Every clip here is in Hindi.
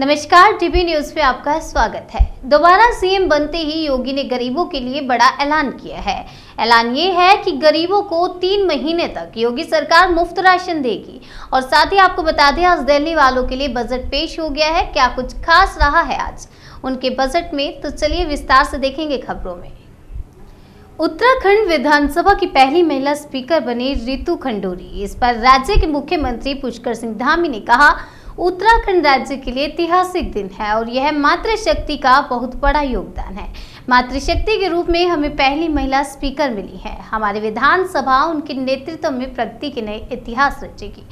नमस्कार, टीवी न्यूज में आपका स्वागत है। दोबारा सीएम बनते ही योगी ने गरीबों के लिए बड़ा ऐलान किया है। ऐलान ये है कि गरीबों को 3 महीने तक योगी सरकार मुफ्त राशन देगी। और साथ ही आपको बता दें, आज दिल्ली वालों के लिए बजट पेश हो गया है। क्या कुछ खास रहा है आज उनके बजट में, तो चलिए विस्तार से देखेंगे खबरों में। उत्तराखंड विधानसभा की पहली महिला स्पीकर बनी रितु खंडूरी। इस पर राज्य के मुख्यमंत्री पुष्कर सिंह धामी ने कहा, उत्तराखंड राज्य के लिए ऐतिहासिक दिन है और यह मातृशक्ति का बहुत बड़ा योगदान है। मातृशक्ति के रूप में हमें पहली महिला स्पीकर मिली है। हमारी विधानसभा उनके नेतृत्व में प्रगति के नए इतिहास रचेगी।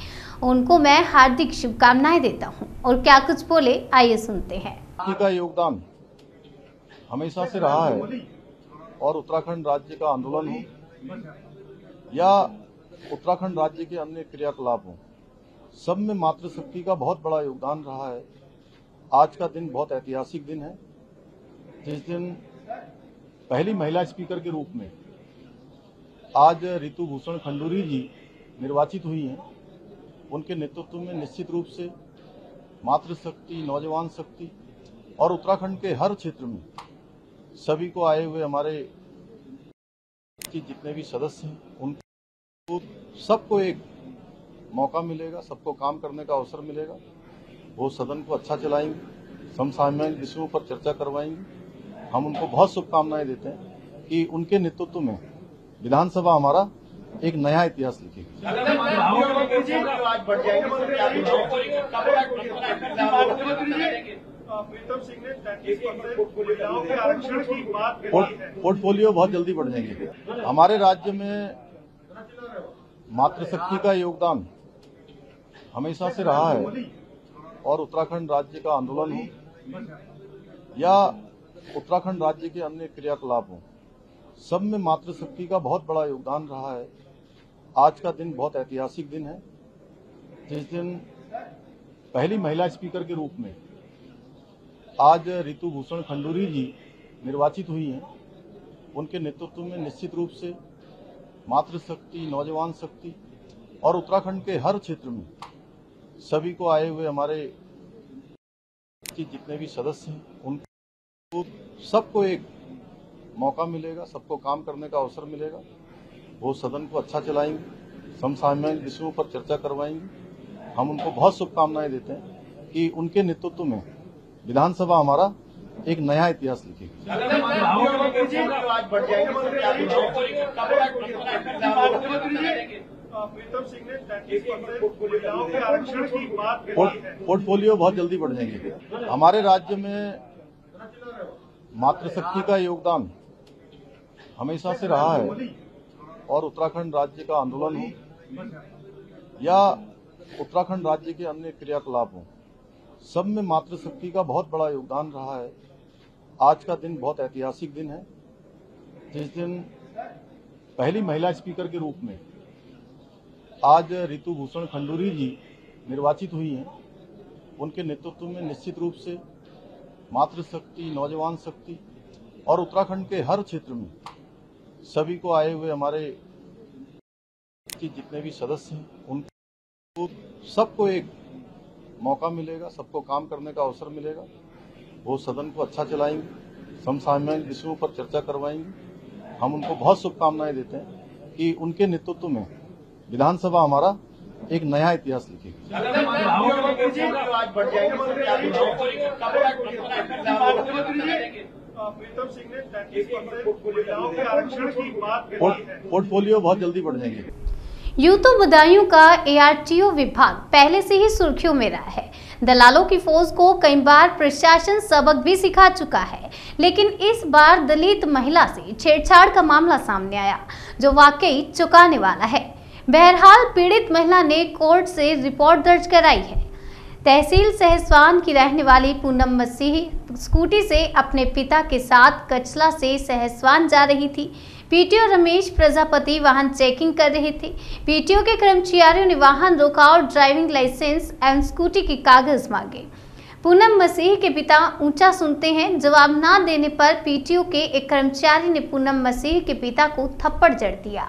उनको मैं हार्दिक शुभकामनाएं देता हूं। और क्या कुछ बोले, आइए सुनते हैं। का योगदान हमेशा से रहा है और उत्तराखंड राज्य का आंदोलन हो या उत्तराखंड राज्य के अन्य क्रियाकलाप हो, सब में मातृशक्ति का बहुत बड़ा योगदान रहा है। आज का दिन बहुत ऐतिहासिक दिन है, जिस दिन पहली महिला स्पीकर के रूप में आज रितु भूषण खंडूरी जी निर्वाचित हुई हैं। उनके नेतृत्व में निश्चित रूप से मातृशक्ति, नौजवान शक्ति और उत्तराखंड के हर क्षेत्र में सभी को आए हुए हमारे जितने भी सदस्य हैं, उनको सबको एक मौका मिलेगा, सबको काम करने का अवसर मिलेगा। वो सदन को अच्छा चलाएंगे, समसामयिक विषयों पर चर्चा करवाएंगे। हम उनको बहुत शुभकामनाएं देते हैं कि उनके नेतृत्व में विधानसभा हमारा एक नया इतिहास लिखेगी। पोर्टफोलियो बहुत जल्दी बढ़ जाएंगे। हमारे राज्य में मातृशक्ति का योगदान हमेशा से रहा है और उत्तराखंड राज्य का आंदोलन हो या उत्तराखंड राज्य के अन्य क्रियाकलाप हो, सब में मातृशक्ति का बहुत बड़ा योगदान रहा है। आज का दिन बहुत ऐतिहासिक दिन है, जिस दिन पहली महिला स्पीकर के रूप में आज रितु भूषण खंडूरी जी निर्वाचित हुई हैं। उनके नेतृत्व में निश्चित रूप से मातृशक्ति, नौजवान शक्ति और उत्तराखंड के हर क्षेत्र में सभी को आए हुए हमारे जितने भी सदस्य हैं, उनको सबको एक मौका मिलेगा, सबको काम करने का अवसर मिलेगा। वो सदन को अच्छा चलाएंगे, समसामयिक विषयों पर चर्चा करवाएंगे। हम उनको बहुत शुभकामनाएं देते हैं कि उनके नेतृत्व में विधानसभा हमारा एक नया इतिहास लिखेगी। पोर्टफोलियो बहुत जल्दी बढ़ जाएंगे। हमारे राज्य में मातृशक्ति का योगदान हमेशा से रहा है और उत्तराखंड राज्य का आंदोलन हो या उत्तराखंड राज्य के अन्य क्रियाकलाप हो, सब में मातृशक्ति का बहुत बड़ा योगदान रहा है। आज का दिन बहुत ऐतिहासिक दिन है, जिस दिन पहली महिला स्पीकर के रूप में आज रितु भूषण खंडूरी जी निर्वाचित हुई हैं। उनके नेतृत्व में निश्चित रूप से मातृशक्ति, नौजवान शक्ति और उत्तराखंड के हर क्षेत्र में सभी को आए हुए हमारे जितने भी सदस्य हैं, उनको सबको एक मौका मिलेगा, सबको काम करने का अवसर मिलेगा। वो सदन को अच्छा चलाएंगे, समसामयिक विषयों पर चर्चा करवाएंगे। हम उनको बहुत शुभकामनाएं देते हैं कि उनके नेतृत्व में विधानसभा हमारा एक नया इतिहास लिखेगी। पोर्टफोलियो बहुत जल्दी बढ़ जाएंगे। यूं तो बदायूं का ARTO विभाग पहले से ही सुर्खियों में रहा है। दलालों की फौज को कई बार प्रशासन सबक भी सिखा चुका है, लेकिन इस बार दलित महिला से छेड़छाड़ का मामला सामने आया, जो वाकई चौंकाने वाला है। बहरहाल पीड़ित महिला ने कोर्ट से रिपोर्ट दर्ज कराई है। तहसील सहसवान की रहने वाली पूनम मसीह स्कूटी से अपने पिता के साथ कचला से सहसवान जा रही थी। PTO रमेश प्रजापति वाहन चेकिंग कर रहे थे। PTO के कर्मचारियों ने वाहन रोका और ड्राइविंग लाइसेंस एवं स्कूटी के कागज मांगे। पूनम मसीह के पिता ऊंचा सुनते हैं। जवाब ना देने पर PTO के एक कर्मचारी ने पूनम मसीह के पिता को थप्पड़ जड़ दिया।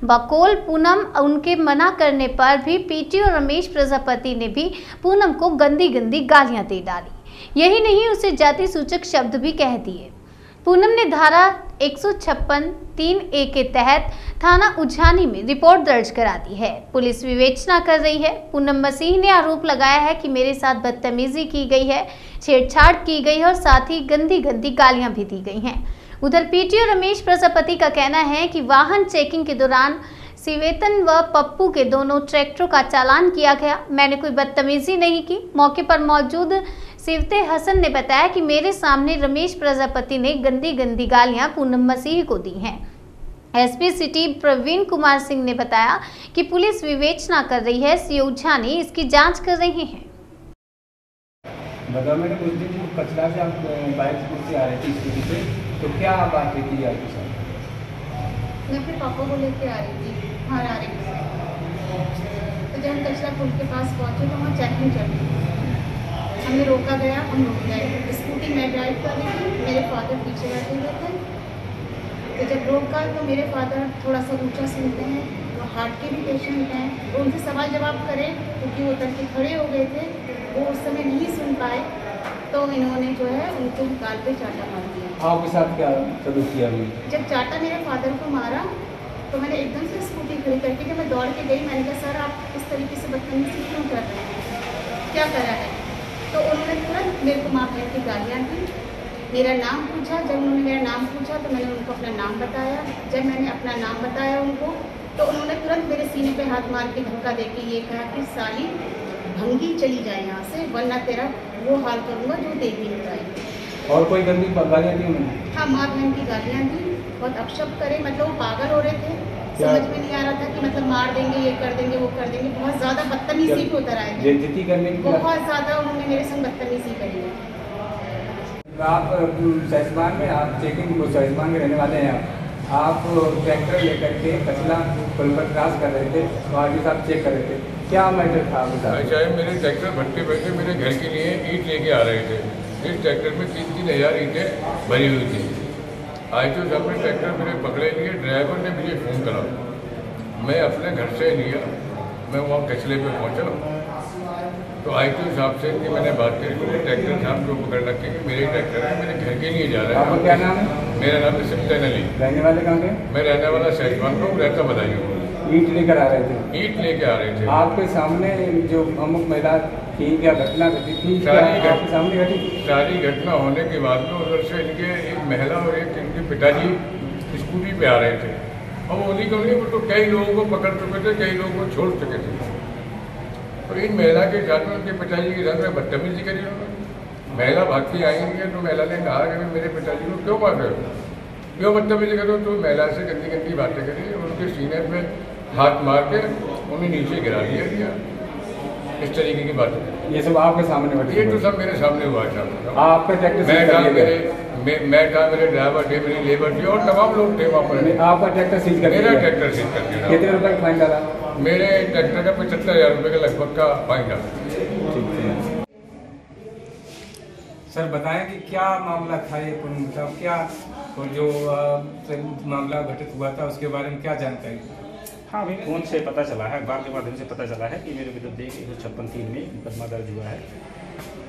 बकौल पूनम उनके मना करने पर भी पीटीओ रमेश प्रजापति ने भी पूनम को गंदी गंदी गालियां दे डाली। यही नहीं, उसे जाति सूचक शब्द भी कह दिए। पूनम ने धारा 156(3)(a) के तहत थाना उझानी में रिपोर्ट दर्ज करा दी है। पुलिस विवेचना कर रही है। पूनम मसीह ने आरोप लगाया है कि मेरे साथ बदतमीजी की गई है, छेड़छाड़ की गई है और साथ ही गंदी गंदी गालियां भी दी गई हैं। उधर पीटीओ रमेश प्रजापति का कहना है कि वाहन चेकिंग के दौरान शिवेतन व पप्पू के दोनों ट्रैक्टरों का चालान किया गया। मैंने कोई बदतमीजी नहीं की। मौके पर मौजूद शिवते हसन ने बताया कि मेरे सामने रमेश प्रजापति ने गंदी गंदी गालियां पूनम मसीह को दी हैं। एसपी सिटी प्रवीण कुमार सिंह ने बताया कि पुलिस विवेचना कर रही है, सीओ उझानी इसकी जांच कर रहे हैं। बताओ, मैंने कुछ दिन कचरा से आप बाइक से आ रहे थे स्कूटी से, तो क्या बात हुई थी आपके साथ? मैं फिर पापा को लेके आ रही थी, घर आ रही थी। तो जब हम कचरा पुल के पास पहुंचे तो वहाँ चेकिंग चल रही थी। हमें रोका गया, हम रुक गए। स्कूटी मैं ड्राइव कर रही थी, मेरे फादर पीछे बैठे हुए थे। तो जब रोका तो मेरे फादर थोड़ा सा ऊंचा सुनते हैं, वो हार्ट के भी पेशेंट हैं, तो उनसे सवाल जवाब करें क्योंकि वो उतर के खड़े हो गए थे, वो उस समय नहीं सुन पाए, तो इन्होंने जो है उनको गाल पे चाटा मार दिया। आपके साथ क्या सलूक किया? जब चाटा मेरे फादर को मारा तो मैंने एकदम से स्कूटी खड़ी करके जब मैं दौड़ के गई, मैंने कहा सर आप इस तरीके से बदतमीजी क्यों कर रहे हैं, क्या करा है? तो उन्होंने तुरंत मेरे को माँ बहन की गालियाँ दी, मेरा नाम पूछा। जब उन्होंने मेरा नाम पूछा तो मैंने उनको अपना नाम बताया। जब मैंने अपना नाम बताया उनको तो उन्होंने तुरंत मेरे सीने पे हाथ मार के धक्का देके ये कहा कि साली भंगी चली जाए यहाँ से, वरना तेरा वो हाल करूँगा जो देख नहीं पाएगी। और कोई गंदी गालियाँ दी उन्होंने? हाँ, माँ बहन की गालियाँ दी, बहुत अपशब्द करे, मतलब वो पागल हो रहे थे। समझ में नहीं आ रहा था कि मतलब मार देंगे, ये कर देंगे, वो कर देंगे। बहुत ज़्यादा बदतमीजी पे उतर आए थे, बहुत ज़्यादा उन्होंने मेरे संग बदतमीजी करी है। आप सैजमान में, आप चेकिंग सैजमान में रहने वाले हैं, आप ट्रैक्टर लेकर के कचरा पुल पर क्रॉस कर रहे थे, तो आगे साहब चेक कर रहे थे, क्या मैटर था? चाहे मेरे ट्रैक्टर भट्टे बैठे मेरे घर के लिए ईंट लेके आ रहे थे। इस ट्रैक्टर में 3-3 हज़ार ईंटें भरी हुई थी। आज तो साहब ने ट्रैक्टर मेरे पकड़े लिए, ड्राइवर ने मुझे फ़ोन करा, मैं अपने घर से लिया, मैं वहाँ कचरे पे पहुँचा। तो आई तो साहब से कि मैंने बात करी, तो ट्रैक्टर साहब को पकड़ रखे कि मेरे ट्रैक्टर है, मेरे घर के लिए जा रहा है। आपका क्या नाम है? मेरा नाम है सिमतन अली। रहने वाले कहाँ के? मैं रहने वाला सैजमान का, रहता बधाइयों। ईंट लेकर आ रहे थे? ईंट लेके आ रहे थे। आपके सामने जो अमुक महिला थी, क्या घटना घटी थी? आपके सामने घटी? सारी घटना होने के बाद में उधर से इनके एक महिला और एक इनके पिताजी स्कूटी पे आ रहे थे, और वो उन्हीं को नहीं, वो तो कई लोगों को पकड़ चुके थे, कई लोगों को छोड़ चुके थे। तो इन महिला के साथ में उनके पिताजी के साथ में बदतमीजी करी उन्होंने। महिला भागती आई है, तो महिला ने कहा कि मेरे पिताजी को क्यों मार रहे हो, क्यों बदतमीजी करो? तो महिला से गंदी गंदी बातें करी, उनके सीने में हाथ मार के उन्हें नीचे गिरा दिया। इस तरीके की बातें, ये सब आपके सामने घटी? ये तो सब मेरे सामने हुआ था। आपका ट्रैक्टर मैं था, मेरे ड्राइवर थे, मेरी लेबर थी और तमाम लोग थे वहाँ पर। आपका ट्रैक्टर सीज कर दिया? मेरा ट्रैक्टर सीज कर दिया। कितने रुपए का फाइन डाला? मेरे ट्रैक्टर का 75,000 रुपये का लगभग का फाइन डाला। सर बताएं कि क्या मामला था ये, मतलब क्या जो मामला घटित हुआ था उसके बारे में क्या जानकारी? हाँ, अभी फ़ोन से पता चला है, अखबार के माध्यम से पता चला है कि मेरे विरुद्ध 156(3) में मुकदमा दर्ज हुआ है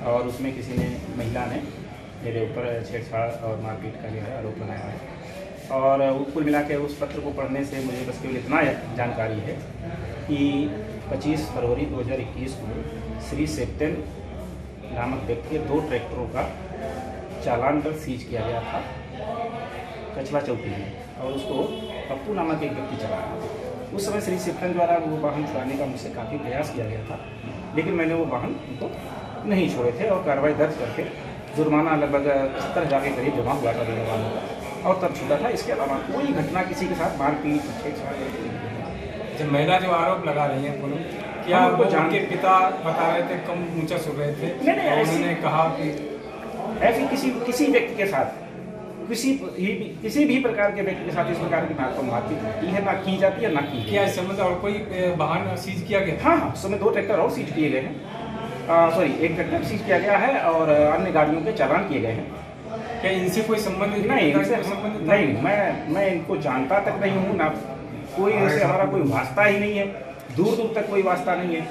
और उसमें किसी ने, महिला ने मेरे ऊपर छेड़छाड़ और मारपीट का जो है आरोप लगाया है। और कुल मिला के उस पत्र को पढ़ने से मुझे बस केवल इतना जानकारी है कि 25 फरवरी 2021 को श्री सेप्टेन नामक व्यक्ति के 2 ट्रैक्टरों का चालान कर सीज किया गया था कचला चौकी में, और उसको पप्पू नामक एक व्यक्ति चला रहा था। उस समय श्री सेप्टेन द्वारा वो वाहन छुड़ाने का मुझसे काफ़ी प्रयास किया गया था, लेकिन मैंने वो वाहन उनको नहीं छोड़े थे और कार्रवाई दर्ज करके जुर्माना लगभग 70,000 के करीब जमा हुआ था दोनों वाहनों का, और तब छूटा था। इसके अलावा कोई घटना किसी के साथ मारपीट छेड़छाड़ जब महिला जो आरोप लगा रही है पूनम, क्या वो जान के पिता बता रहे थे, कम ऊंचा सुन रहे थे? नहीं, उन्होंने कहा कि ऐसी किसी व्यक्ति के साथ, किसी भी प्रकार के व्यक्ति के साथ इस प्रकार की मारपीट होती है, ना की जाती है, ना की। क्या इस संबंध और कोई वाहन सीज किया गया? हाँ, उस समय 2 ट्रैक्टर और सीज किए गए हैं। एक ट्रैक्टर सीज किया गया है और अन्य गाड़ियों के चालान किए गए हैं। क्या इनसे कोई संबंध? नहीं, मैं इनको जानता तक नहीं हूँ, ना कोई ऐसे हमारा कोई वास्ता ही नहीं है, दूर दूर तक कोई वास्ता नहीं है।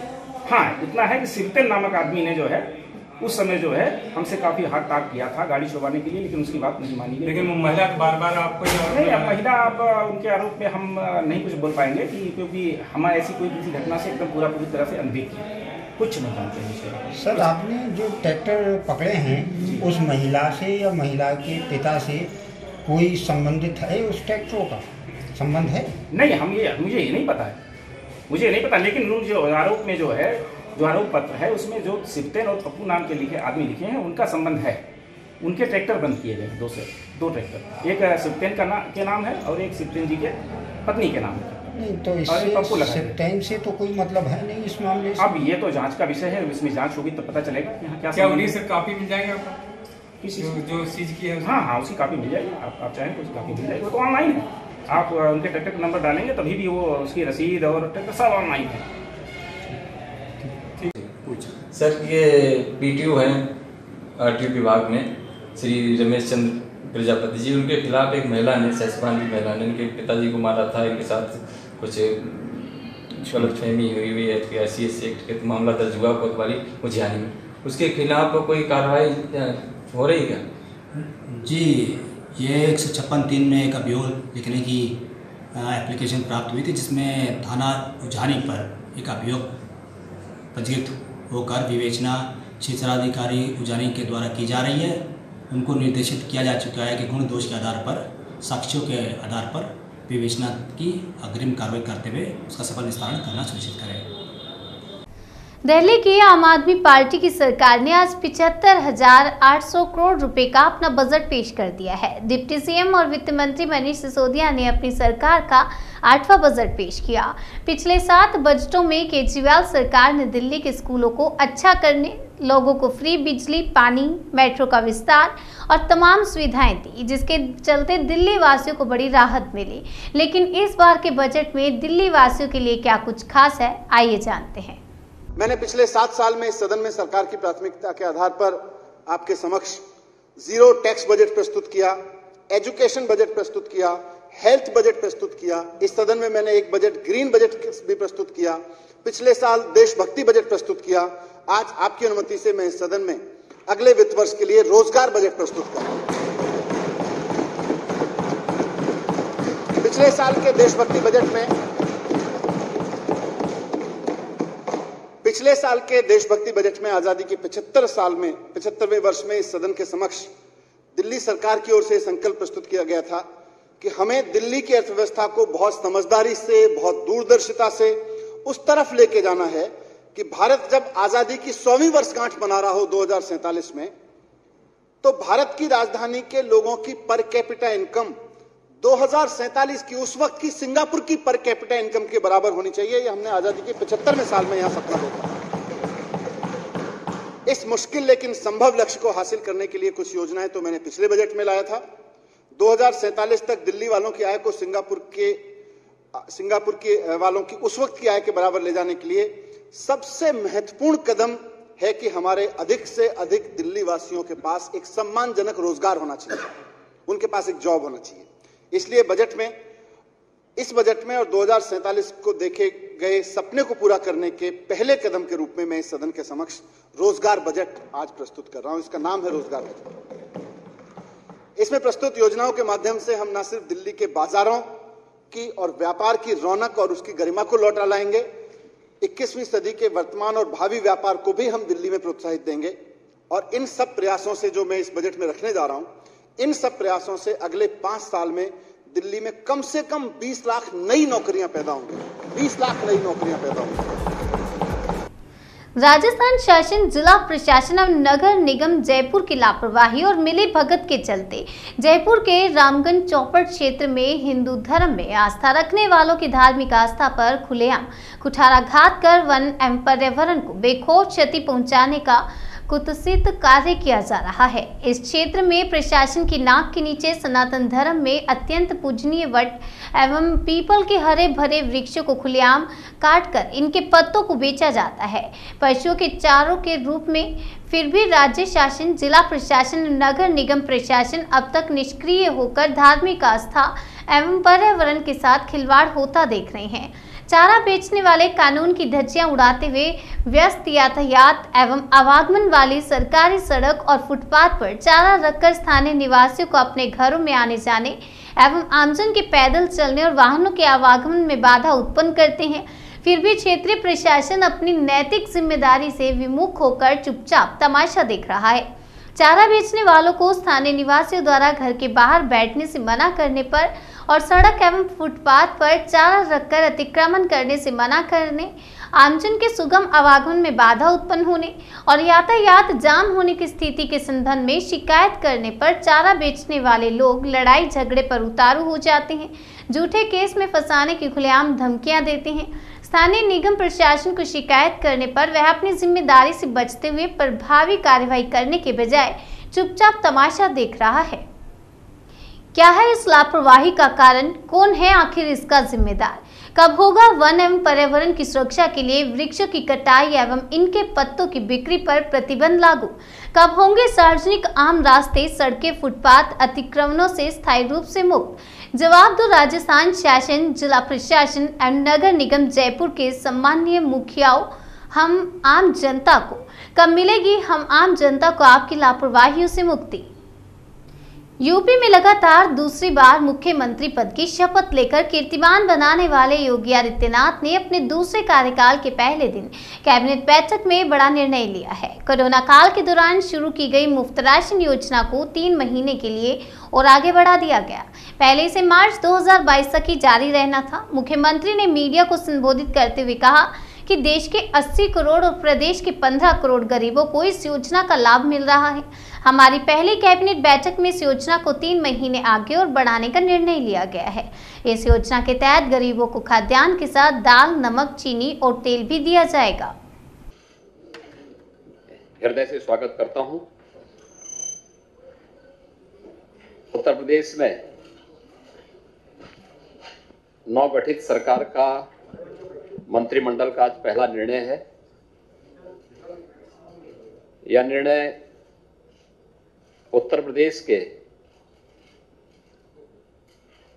हाँ, इतना है कि सिरतेन नामक आदमी ने जो है उस समय जो है हमसे काफी हाथ ताक किया था गाड़ी छुड़वाने के लिए, लेकिन उसकी बात नहीं मानी गई। लेकिन महिला बार-बार आपको नहीं, अब महिला आप उनके आरोप में हम नहीं कुछ बोल पाएंगे कि क्योंकि हम ऐसी कोई किसी घटना से एकदम पूरी तरह से अनभिज्ञ कुछ नहीं जानते हैं। सर, आपने जो ट्रैक्टर पकड़े हैं उस महिला से या महिला के पिता से कोई संबंधित है? उस ट्रैक्टरों का संबंध है? नहीं, मुझे ये नहीं पता है, मुझे नहीं पता। लेकिन जो आरोप में जो है, जो आरोप पत्र है उसमें जो सिरतेन और पप्पू नाम के आदमी लिखे हैं उनका संबंध है। उनके ट्रैक्टर बंद किए गए, दो ट्रैक्टर, एक सिरतेन के नाम है और एक सिरतेन जी के पत्नी के नाम है। नहीं तो इससे सिरतेन से तो कोई मतलब है नहीं इस मामले से। अब ये तो जांच का विषय है, इसमें जांच होगी तो पता चलेगा यहाँ क्या उन्हीं से कापी मिल जाएगी आपको जो चीज की है? हाँ, उसकी कापी मिल जाएगी। आप चाहें तो उसकी कापी मिल जाएगी, वो तो ऑनलाइन है। आप उनके ट्रैक्टर का नंबर डालेंगे तभी भी वो उसकी रसीद और ट्रैक्टर सब ऑनलाइन है। सर, ये पीटीओ हैं आरटीओ विभाग में श्री रमेश चंद्र प्रजापति जी, उनके खिलाफ एक महिला ने, सहसपान की महिला ने उनके पिताजी को मारा था। इनके साथ कुछ गलतफहमी हुई है, ICS एक्ट के मामला दर्ज हुआ कोतवाली मुझियानी में। उसके खिलाफ कोई कार्रवाई हो रही है? जी, ये 156(3) में एक अभियोग लिखने की एप्लीकेशन प्राप्त हुई थी, जिसमें थाना उझानी पर एक अभियोग पंजीकृत होकर विवेचना क्षेत्राधिकारी उजानी के द्वारा की जा रही है। उनको निर्देशित किया जा चुका है कि गुण दोष के आधार पर, साक्ष्यों के आधार पर विवेचना की अग्रिम कार्रवाई करते हुए उसका सफल निस्तारण करना सुनिश्चित करें। दिल्ली की आम आदमी पार्टी की सरकार ने आज 75,800 करोड़ रुपए का अपना बजट पेश कर दिया है। डिप्टी सीएम और वित्त मंत्री मनीष सिसोदिया ने अपनी सरकार का 8वां बजट पेश किया। पिछले 7 बजटों में केजरीवाल सरकार ने दिल्ली के स्कूलों को अच्छा करने, लोगों को फ्री बिजली, पानी, मेट्रो का विस्तार और तमाम सुविधाएं दी, जिसके चलते दिल्ली वासियों को बड़ी राहत मिली। लेकिन इस बार के बजट में दिल्ली वासियों के लिए क्या कुछ खास है, आइए जानते हैं। मैंने पिछले 7 साल में इस सदन में सरकार की प्राथमिकता के आधार पर आपके समक्ष जीरो टैक्स बजट प्रस्तुत किया, एजुकेशन बजट प्रस्तुत किया, हेल्थ बजट प्रस्तुत किया। इस सदन में मैंने एक बजट ग्रीन बजट भी प्रस्तुत किया। पिछले साल देशभक्ति बजट प्रस्तुत किया। आज आपकी अनुमति से मैं इस सदन में अगले वित्त वर्ष के लिए रोजगार बजट प्रस्तुत कर रहा हूं। पिछले साल के देशभक्ति बजट में आजादी के 75वें वर्ष में इस सदन के समक्ष दिल्ली सरकार की ओर से संकल्प प्रस्तुत किया गया था कि हमें दिल्ली की अर्थव्यवस्था को बहुत समझदारी से, बहुत दूरदर्शिता से उस तरफ लेके जाना है कि भारत जब आजादी की 100वीं वर्षगांठ मना रहा हो 2047 में, तो भारत की राजधानी के लोगों की पर कैपिटा इनकम 2047 की, उस वक्त की सिंगापुर की पर कैपिटा इनकम के बराबर होनी चाहिए। ये हमने आजादी के 75वें साल में यहां सपना देखा। इस मुश्किल लेकिन संभव लक्ष्य को हासिल करने के लिए कुछ योजनाएं तो मैंने पिछले बजट में लाया था। 2047 तक दिल्ली वालों की आय को सिंगापुर के वालों की उस वक्त की आय के बराबर ले जाने के लिए सबसे महत्वपूर्ण कदम है कि हमारे अधिक से अधिक दिल्ली वासियों के पास एक सम्मानजनक रोजगार होना चाहिए, उनके पास एक जॉब होना चाहिए। इसलिए इस बजट में और 2047 को देखे गए सपने को पूरा करने के पहले कदम के रूप में मैं इस सदन के समक्ष रोजगार बजट आज प्रस्तुत कर रहा हूं। इसका नाम है रोजगार बजट। इसमें प्रस्तुत योजनाओं के माध्यम से हम न सिर्फ दिल्ली के बाजारों की और व्यापार की रौनक और उसकी गरिमा को लौटा लाएंगे, 21वीं सदी के वर्तमान और भावी व्यापार को भी हम दिल्ली में प्रोत्साहित देंगे। और इन सब प्रयासों से जो मैं इस बजट में रखने जा रहा हूं, इन सब प्रयासों से अगले 5 साल में दिल्ली में कम से कम 20 लाख नई नौकरियां पैदा होंगी। 20 लाख नई नौकरियां पैदा होंगी। राजस्थान शासन, जिला प्रशासन और नगर निगम जयपुर की लापरवाही और मिली भगत के चलते जयपुर के रामगंज चौपड़ क्षेत्र में हिंदू धर्म में आस्था रखने वालों की धार्मिक आस्था पर खुलेआम कुठाराघात कर वन एवं पर्यावरण को बेखौफ क्षति पहुंचाने का कुत्सित कार्य किया जा रहा है। इस क्षेत्र में प्रशासन की नाक के नीचे सनातन धर्म में अत्यंत पूजनीय वट एवं पीपल के हरे भरे वृक्षों को खुलेआम काटकर इनके पत्तों को बेचा जाता है, पशुओं के चारों के रूप में। फिर भी राज्य शासन, जिला प्रशासन, नगर निगम प्रशासन अब तक निष्क्रिय होकर धार्मिक आस्था एवं पर्यावरण के साथ खिलवाड़ होता देख रहे हैं। चारा बेचने वाले कानून की धज्जियां उड़ाते हुए व्यस्त यातायात एवं आवागमन वाली सरकारी सड़क और फुटपाथ पर चारा रखकर स्थानीय निवासियों को अपने घरों में आने जाने एवं आमजन के पैदल चलने और वाहनों के आवागमन में बाधा उत्पन्न करते हैं। फिर भी क्षेत्रीय प्रशासन अपनी नैतिक जिम्मेदारी से विमुख होकर चुपचाप तमाशा देख रहा है। चारा बेचने वालों को स्थानीय निवासियों द्वारा घर के बाहर बैठने से मना करने पर और सड़क एवं फुटपाथ पर चारा रखकर अतिक्रमण करने से मना करने, आमजन के सुगम आवागमन में बाधा उत्पन्न होने और यातायात जाम होने की स्थिति के संबंध में शिकायत करने पर चारा बेचने वाले लोग लड़ाई झगड़े पर उतारू हो जाते हैं, झूठे केस में फंसाने की खुलेआम धमकियां देते हैं। स्थानीय निगम प्रशासन को शिकायत करने पर वह अपनी जिम्मेदारी से बचते हुए प्रभावी कार्रवाई करने के बजाय चुपचाप तमाशा देख रहा है। क्या है इस लापरवाही का कारण? कौन है आखिर इसका जिम्मेदार? कब होगा वन एवं पर्यावरण की सुरक्षा के लिए वृक्षों की कटाई एवं इनके पत्तों की बिक्री पर प्रतिबंध लागू? कब होंगे सार्वजनिक आम रास्ते, सड़कें, फुटपाथ अतिक्रमणों से स्थायी रूप से मुक्त? जवाब दो राजस्थान शासन, जिला प्रशासन एवं नगर निगम जयपुर के सम्माननीय मुखियाओं, हम आम जनता को। कब मिलेगी हम आम जनता को आपकी लापरवाहियों से मुक्ति? यूपी में लगातार दूसरी बार मुख्यमंत्री पद की शपथ लेकर कीर्तिमान बनाने वाले योगी आदित्यनाथ ने अपने दूसरे कार्यकाल के पहले दिन कैबिनेट बैठक में बड़ा निर्णय लिया है। कोरोना काल के दौरान शुरू की गई मुफ्त राशन योजना को 3 महीने के लिए और आगे बढ़ा दिया गया। पहले इसे मार्च 2022 तक ही जारी रहना था। मुख्यमंत्री ने मीडिया को संबोधित करते हुए कहा कि देश के 80 करोड़ और प्रदेश के 15 करोड़ गरीबों को इस योजना का लाभ मिल रहा है। हमारी पहली कैबिनेट बैठक में इस योजना को 3 महीने आगे और बढ़ाने का निर्णय लिया गया है। इस योजना के तहत गरीबों को खाद्यान्न के साथ दाल, नमक, चीनी और तेल भी दिया जाएगा। हृदय से स्वागत करता हूं। उत्तर प्रदेश में नवगठित सरकार का मंत्रिमंडल का आज पहला निर्णय है। यह निर्णय उत्तर प्रदेश के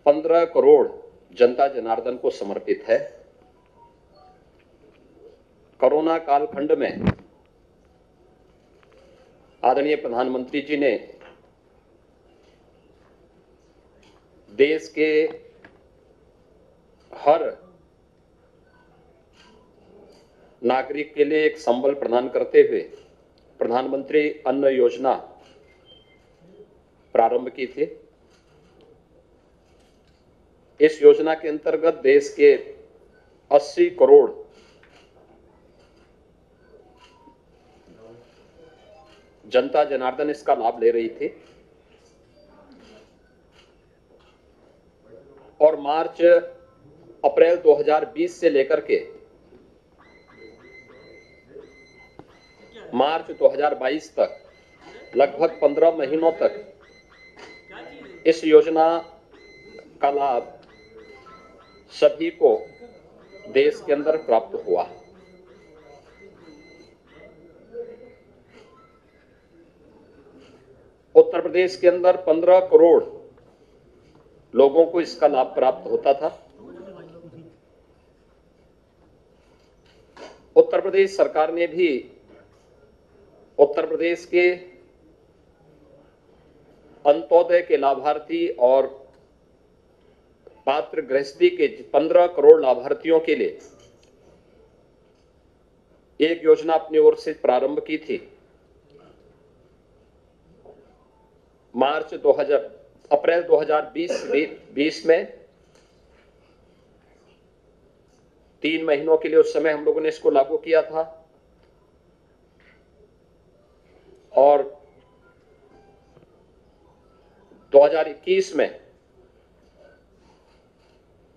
15 करोड़ जनता जनार्दन को समर्पित है। कोरोना कालखंड में आदरणीय प्रधानमंत्री जी ने देश के हर नागरिक के लिए एक संबल प्रदान करते हुए प्रधानमंत्री अन्न योजना प्रारंभ की थी। इस योजना के अंतर्गत देश के 80 करोड़ जनता जनार्दन इसका लाभ ले रही थी और अप्रैल 2020 से लेकर के मार्च 2022 तक लगभग 15 महीनों तक इस योजना का लाभ सभी को देश के अंदर प्राप्त हुआ। उत्तर प्रदेश के अंदर 15 करोड़ लोगों को इसका लाभ प्राप्त होता था। उत्तर प्रदेश सरकार ने भी उत्तर प्रदेश के अंत्योदय के लाभार्थी और पात्र गृहस्थी के 15 करोड़ लाभार्थियों के लिए एक योजना अपनी ओर से प्रारंभ की थी। अप्रैल 2020 में 3 महीनों के लिए उस समय हम लोगों ने इसको लागू किया था और 2021 में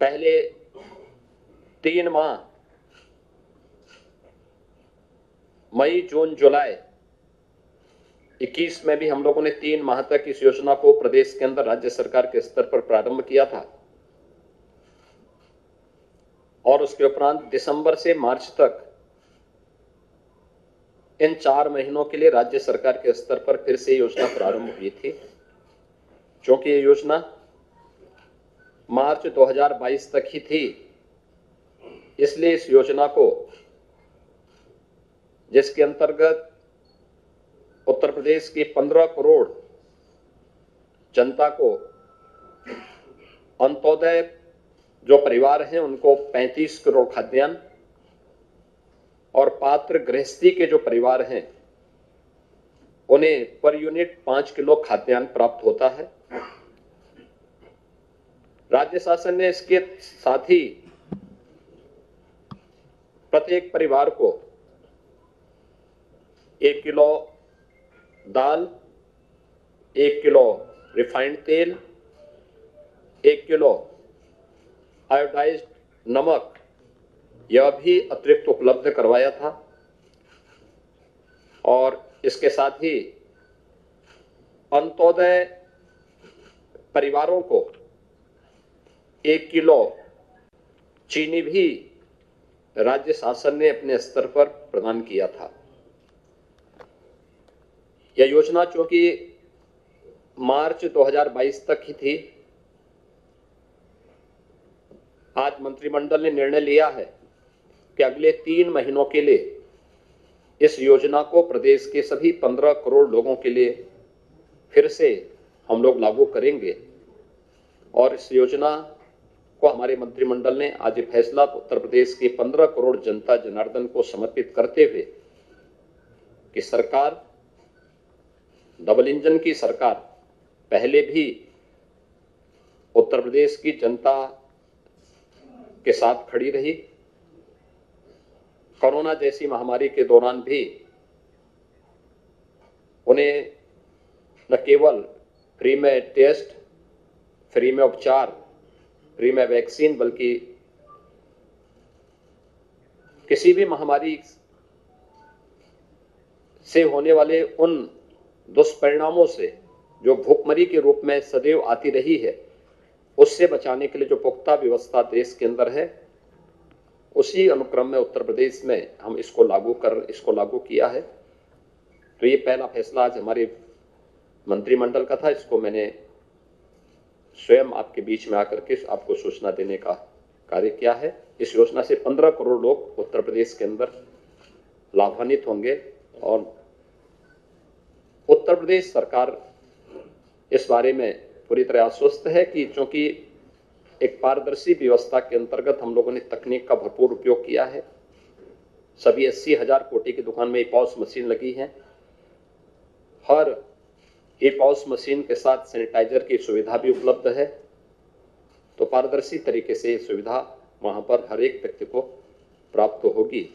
पहले 3 माह मई, जून, जुलाई 21 में भी हम लोगों ने 3 माह तक इस योजना को प्रदेश के अंदर राज्य सरकार के स्तर पर प्रारंभ किया था और उसके उपरांत दिसंबर से मार्च तक इन 4 महीनों के लिए राज्य सरकार के स्तर पर फिर से योजना प्रारंभ हुई थी। क्योंकि ये योजना मार्च 2022 तक ही थी, इसलिए इस योजना को, जिसके अंतर्गत उत्तर प्रदेश की 15 करोड़ जनता को, अंत्योदय जो परिवार हैं उनको 35 करोड़ खाद्यान्न और पात्र गृहस्थी के जो परिवार हैं उन्हें पर यूनिट 5 किलो खाद्यान्न प्राप्त होता है। राज्य शासन ने इसके साथ ही प्रत्येक परिवार को 1 किलो दाल, 1 किलो रिफाइंड तेल, 1 किलो आयोडाइज्ड नमक यह भी अतिरिक्त उपलब्ध करवाया था। और इसके साथ ही अंत्योदय परिवारों को 1 किलो चीनी भी राज्य शासन ने अपने स्तर पर प्रदान किया था। यह योजना चूंकि मार्च 2022 तक ही थी, आज मंत्रिमंडल ने निर्णय लिया है कि अगले 3 महीनों के लिए इस योजना को प्रदेश के सभी 15 करोड़ लोगों के लिए फिर से हम लोग लागू करेंगे। और इस योजना को हमारे मंत्रिमंडल ने आज फैसला उत्तर प्रदेश के 15 करोड़ जनता जनार्दन को समर्पित करते हुए कि सरकार, डबल इंजन की सरकार, पहले भी उत्तर प्रदेश की जनता के साथ खड़ी रही। कोरोना जैसी महामारी के दौरान भी उन्हें न केवल फ्री में टेस्ट, फ्री में उपचार, फ्री में वैक्सीन, बल्कि किसी भी महामारी से होने वाले उन दुष्परिणामों से जो भूखमरी के रूप में सदैव आती रही है, उससे बचाने के लिए जो पुख्ता व्यवस्था देश के अंदर है, उसी अनुक्रम में उत्तर प्रदेश में हम इसको लागू किया है। तो ये पहला फैसला आज हमारे मंत्रिमंडल का था। इसको मैंने स्वयं आपके बीच में आकर के आपको सूचना देने का कार्य किया है। इस योजना से 15 करोड़ लोग उत्तर प्रदेश के अंदर लाभान्वित होंगे और उत्तर प्रदेश सरकार इस बारे में पूरी तरह आश्वस्त है कि चूंकि एक पारदर्शी व्यवस्था के अंतर्गत हम लोगों ने तकनीक का भरपूर उपयोग किया है। सभी 80,000 कोटी की दुकान में ई-पॉस मशीन लगी है। हर ई-पॉस मशीन के साथ सैनिटाइजर की सुविधा भी उपलब्ध है। तो पारदर्शी तरीके से ये सुविधा वहां पर हर एक व्यक्ति को प्राप्त होगी।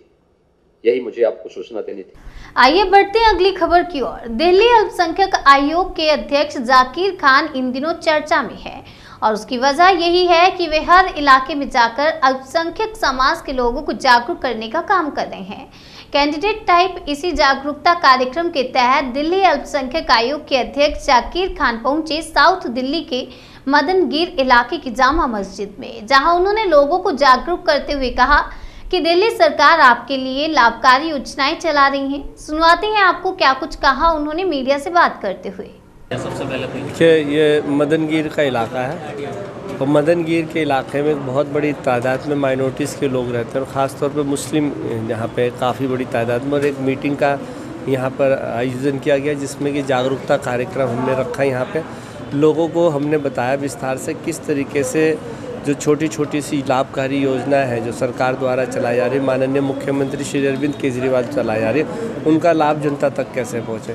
यही मुझे आपको सूचना देनी थी। आइए बढ़ते हैं अगली खबर की ओर। दिल्ली अल्पसंख्यक आयोग के अध्यक्ष जाकिर खान इन दिनों चर्चा में है और उसकी वजह यही है कि वे हर इलाके में जाकर अल्पसंख्यक समाज के लोगों को जागरूक करने का काम कर रहे हैं। कैंडिडेट टाइप इसी जागरूकता कार्यक्रम के तहत दिल्ली अल्पसंख्यक आयोग के अध्यक्ष जाकिर खान पहुंचे साउथ दिल्ली के मदनगीर इलाके की जामा मस्जिद में, जहां उन्होंने लोगों को जागरूक करते हुए कहा कि दिल्ली सरकार आपके लिए लाभकारी योजनाएं चला रही है। सुनवाते हैं आपको क्या कुछ कहा उन्होंने मीडिया से बात करते हुए। सबसे पहले देखिए, ये मदनगीर का इलाका है और मदनगीर के इलाके में बहुत बड़ी तादाद में माइनॉरिटीज़ के लोग रहते हैं और ख़ास तौर पे मुस्लिम यहाँ पे काफ़ी बड़ी तादाद में। और एक मीटिंग का यहाँ पर आयोजन किया गया जिसमें कि जागरूकता कार्यक्रम हमने रखा। यहाँ पे लोगों को हमने बताया विस्तार से किस तरीके से जो छोटी छोटी सी लाभकारी योजना है जो सरकार द्वारा चलाई जा रही, माननीय मुख्यमंत्री श्री अरविंद केजरीवाल चलाई जा रही, उनका लाभ जनता तक कैसे पहुँचे।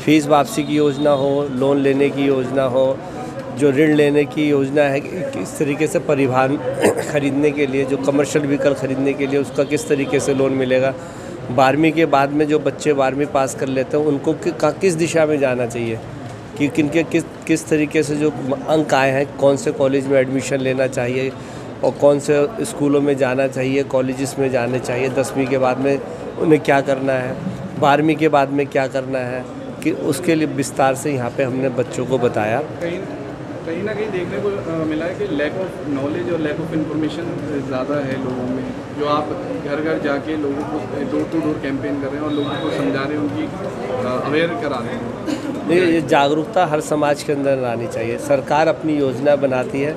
फीस वापसी की योजना हो, लोन लेने की योजना हो, जो ऋण लेने की योजना है, किस तरीके से परिवहन खरीदने के लिए, जो कमर्शियल व्हीकल खरीदने के लिए उसका किस तरीके से लोन मिलेगा। 12वीं के बाद में जो बच्चे 12वीं पास कर लेते हैं उनको किस दिशा में जाना चाहिए, कि किनके किस तरीके से जो अंक आए हैं, कौन से कॉलेज में एडमिशन लेना चाहिए और कौन से स्कूलों में जाना चाहिए, कॉलेजेस में जाने चाहिए। 10वीं के बाद में उन्हें क्या करना है, 12वीं के बाद में क्या करना है, कि उसके लिए विस्तार से यहाँ पे हमने बच्चों को बताया। कहीं ना कहीं देखने को मिला है कि लैक ऑफ नॉलेज और लैक ऑफ इन्फॉर्मेशन ज़्यादा है लोगों में, जो आप घर घर जाके लोगों को डोर टू डोर कैंपेन कर रहे हैं और लोगों को समझा रहे हैं, उनकी अवेयर करा रहे हैं। ये जागरूकता हर समाज के अंदर आनी चाहिए। सरकार अपनी योजना बनाती है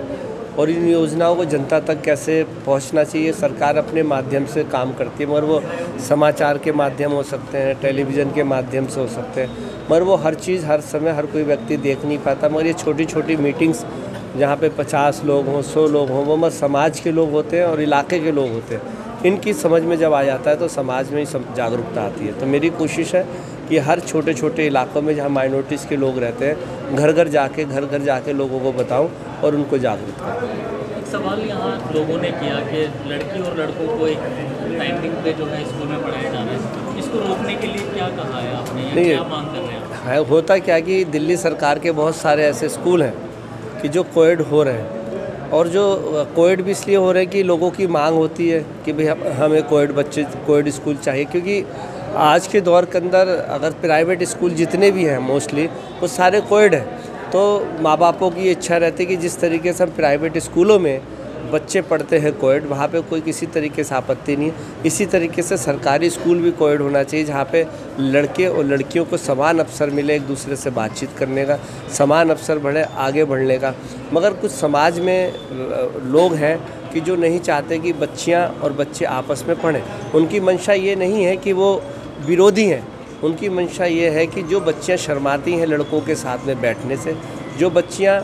और इन योजनाओं को जनता तक कैसे पहुंचना चाहिए। सरकार अपने माध्यम से काम करती है, मगर वो समाचार के माध्यम हो सकते हैं, टेलीविज़न के माध्यम से हो सकते हैं, मगर वो हर चीज़ हर समय हर कोई व्यक्ति देख नहीं पाता। मगर ये छोटी छोटी मीटिंग्स जहाँ पे 50 लोग हों, 100 लोग हों, वो मगर समाज के लोग होते हैं और इलाके के लोग होते हैं। इनकी समझ में जब आ जाता है तो समाज में ही जागरूकता आती है। तो मेरी कोशिश है कि हर छोटे छोटे इलाकों में जहाँ माइनॉरिटीज़ के लोग रहते हैं, घर घर जाके लोगों को बताऊं और उनको जागरूक करूं। एक सवाल यहाँ लोगों ने किया कि लड़की और लड़कों को एक टाइमिंग पे जो है स्कूल में पढ़ाया जा रहा है, इसको रोकने के लिए क्या कहा है आपने, या क्या मांग कर रहे हैं? होता क्या कि दिल्ली सरकार के बहुत सारे ऐसे स्कूल हैं कि जो कोएड हो रहे हैं, और जो कोएड भी इसलिए हो रहे हैं कि लोगों की मांग होती है कि भाई हमें कोएड स्कूल चाहिए, क्योंकि आज के दौर के अंदर अगर प्राइवेट स्कूल जितने भी हैं मोस्टली वो सारे कोएड हैं। तो माँ बापों की इच्छा रहती है कि जिस तरीके से हम प्राइवेट स्कूलों में बच्चे पढ़ते हैं कोएड, वहाँ पे कोई किसी तरीके से आपत्ति नहीं। इसी तरीके से सरकारी स्कूल भी कोएड होना चाहिए, जहाँ पे लड़के और लड़कियों को समान अवसर मिले एक दूसरे से बातचीत करने का, समान अवसर बढ़े आगे बढ़ने का। मगर कुछ समाज में लोग हैं कि जो नहीं चाहते कि बच्चियाँ और बच्चे आपस में पढ़ें। उनकी मंशा ये नहीं है कि वो विरोधी हैं, उनकी मंशा ये है कि जो बच्चियाँ शर्माती हैं लड़कों के साथ में बैठने से, जो बच्चियाँ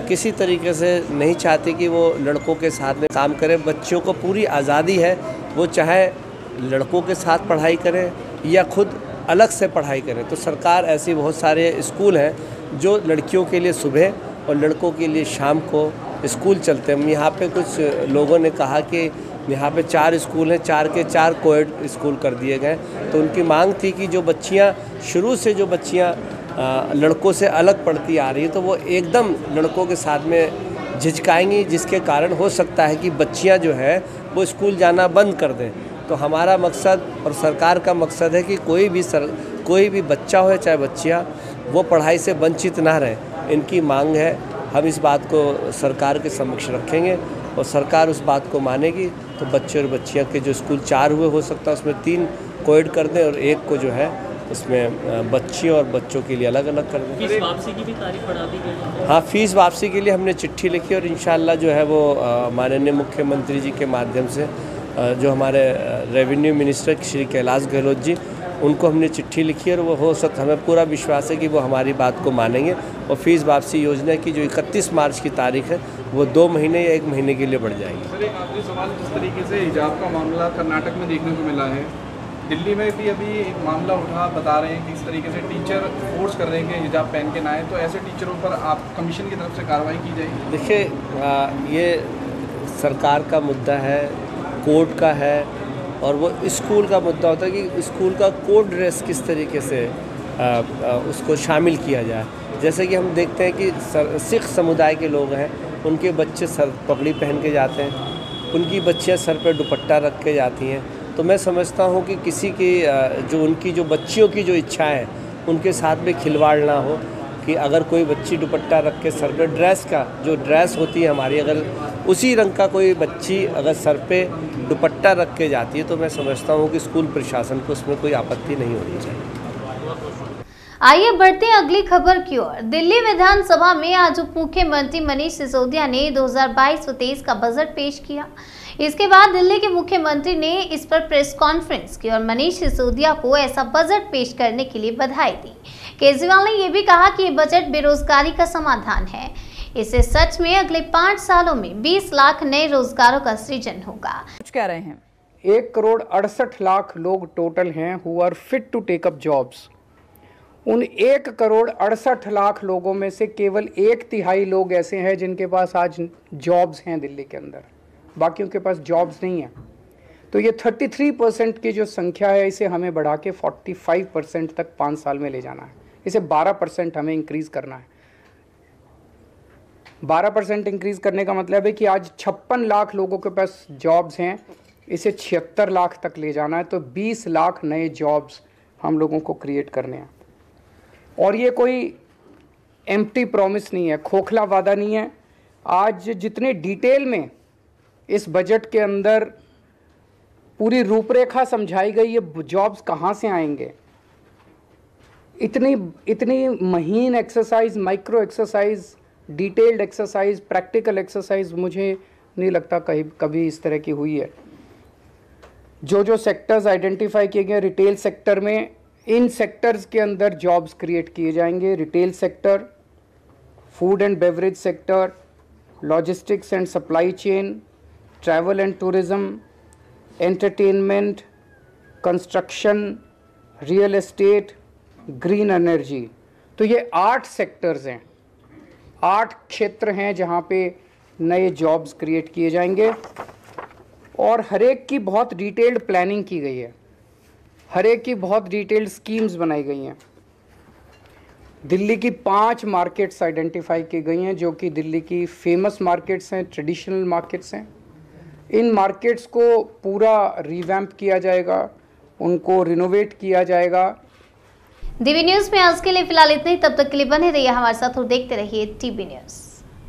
किसी तरीके से नहीं चाहती कि वो लड़कों के साथ में काम करें, बच्चियों को पूरी आज़ादी है, वो चाहे लड़कों के साथ पढ़ाई करें या खुद अलग से पढ़ाई करें। तो सरकार ऐसे बहुत सारे स्कूल हैं जो लड़कियों के लिए सुबह और लड़कों के लिए शाम को स्कूल चलते हैं। यहाँ पे कुछ लोगों ने कहा कि यहाँ पे 4 स्कूल हैं, 4 के 4 कोएड स्कूल कर दिए गए। तो उनकी मांग थी कि जो बच्चियाँ शुरू से जो बच्चियाँ लड़कों से अलग पढ़ती आ रही है तो वो एकदम लड़कों के साथ में झिझकाएंगी, जिसके कारण हो सकता है कि बच्चियाँ जो है वो स्कूल जाना बंद कर दें। तो हमारा मकसद और सरकार का मकसद है कि कोई भी बच्चा हो चाहे बच्चियाँ वो पढ़ाई से वंचित ना रहें। इनकी मांग है, हम इस बात को सरकार के समक्ष रखेंगे और सरकार उस बात को मानेगी तो बच्चे और बच्चियाँ के जो स्कूल 4 हुए हो सकता है उसमें 3 कोएड कर दें और 1 को जो है उसमें बच्चियों और बच्चों के लिए अलग अलग कर दें। फीस वापसी की भी तारीख बढ़ा दी गई है? हाँ, फीस वापसी के लिए हमने चिट्ठी लिखी और इंशाल्लाह जो है वो माननीय मुख्यमंत्री जी के माध्यम से जो हमारे रेवेन्यू मिनिस्टर श्री कैलाश गहलोत जी, उनको हमने चिट्ठी लिखी और वो हो सकता, हमें पूरा विश्वास है कि वो हमारी बात को मानेंगे और फीस वापसी योजना की जो 31 मार्च की तारीख है वो 2 महीने या 1 महीने के लिए बढ़ जाएगी। सर, एक आखिरी सवाल, जिस तरीके से हिजाब का मामला कर्नाटक में देखने को मिला है, दिल्ली में भी अभी एक मामला उठा, बता रहे हैं कि इस तरीके से टीचर फोर्स कर रहे हैं कि हिजाब पहन के ना आए, तो ऐसे टीचरों पर आप कमीशन की तरफ से कार्रवाई की जाएगी? देखिए, ये सरकार का मुद्दा है, कोर्ट का है और वो स्कूल का मुद्दा होता है कि स्कूल का कोड ड्रेस किस तरीके से उसको शामिल किया जाए। जैसे कि हम देखते हैं कि सिख समुदाय के लोग हैं, उनके बच्चे सर पगड़ी पहन के जाते हैं, उनकी बच्चियां सर पर दुपट्टा रख के जाती हैं। तो मैं समझता हूं कि किसी की जो उनकी जो बच्चियों की जो इच्छाएं हैं उनके साथ में खिलवाड़ ना हो, कि अगर कोई बच्ची दुपट्टा रख के सर पे ड्रेस का जो ड्रेस होती है हमारी, अगर उसी रंग का कोई बच्ची अगर सर पे दुपट्टा रख के जाती है तो मैं समझता हूँ कि स्कूल प्रशासन को उसमें कोई आपत्ति नहीं होनी चाहिए। आइए बढ़ते हैं अगली खबर की ओर। दिल्ली विधानसभा में आज उप मुख्यमंत्री मनीष सिसोदिया ने 2022-23 का बजट पेश किया। इसके बाद दिल्ली के मुख्यमंत्री ने इस पर प्रेस कॉन्फ्रेंस की और मनीष सिसोदिया को ऐसा बजट पेश करने के लिए बधाई दी। केजरीवाल ने यह भी कहा कि ये बजट बेरोजगारी का समाधान है। इससे सच में अगले 5 सालों में 20 लाख नए रोजगारों का सृजन होगा। कुछ कह रहे हैं 1 करोड़ 68 लाख लोग टोटल हैं who are fit to take up jobs. उन 1 करोड़ 68 लाख लोगों में से केवल 1/3 लोग ऐसे हैं जिनके पास आज जॉब्स हैं दिल्ली के अंदर, बाकियों के पास जॉब्स नहीं है। तो ये 33% की जो संख्या है इसे हमें बढ़ा के 45% तक 5 साल में ले जाना है। इसे 12% हमें इंक्रीज़ करना है। 12% इंक्रीज़ करने का मतलब है कि आज 56 लाख लोगों के पास जॉब्स हैं, इसे 76 लाख तक ले जाना है। तो 20 लाख नए जॉब्स हम लोगों को क्रिएट करने हैं। और ये कोई एम्प्टी प्रॉमिस नहीं है, खोखला वादा नहीं है। आज जितने डिटेल में इस बजट के अंदर पूरी रूपरेखा समझाई गई, ये जॉब्स कहाँ से आएंगे, इतनी महीन exercise, micro exercise detailed exercise, practical exercise मुझे नहीं लगता कभी इस तरह की हुई है। जो सेक्टर्स आइडेंटिफाई किए गए रिटेल सेक्टर में, इन सेक्टर्स के अंदर जॉब्स क्रिएट किए जाएंगे। Retail sector, food and beverage sector, logistics and supply chain, travel and tourism, entertainment, construction, real estate, green energy. तो ये 8 सेक्टर्स हैं, 8 क्षेत्र हैं जहाँ पे नए जॉब्स क्रिएट किए जाएंगे और हर एक की बहुत डिटेल्ड प्लानिंग की गई है, हर एक की बहुत डिटेल्ड स्कीम्स बनाई गई हैं। दिल्ली की 5 मार्केट्स आइडेंटिफाई की गई हैं जो कि दिल्ली की फेमस मार्केट्स हैं, ट्रेडिशनल मार्केट्स हैं। इन मार्केट्स को पूरा रिवैम्प किया जाएगा, उनको रिनोवेट किया जाएगा। DV न्यूज़ में आज के लिए फिलहाल इतना ही। तब तक के लिए बने रहिए हमारे साथ और देखते रहिए TB न्यूज़।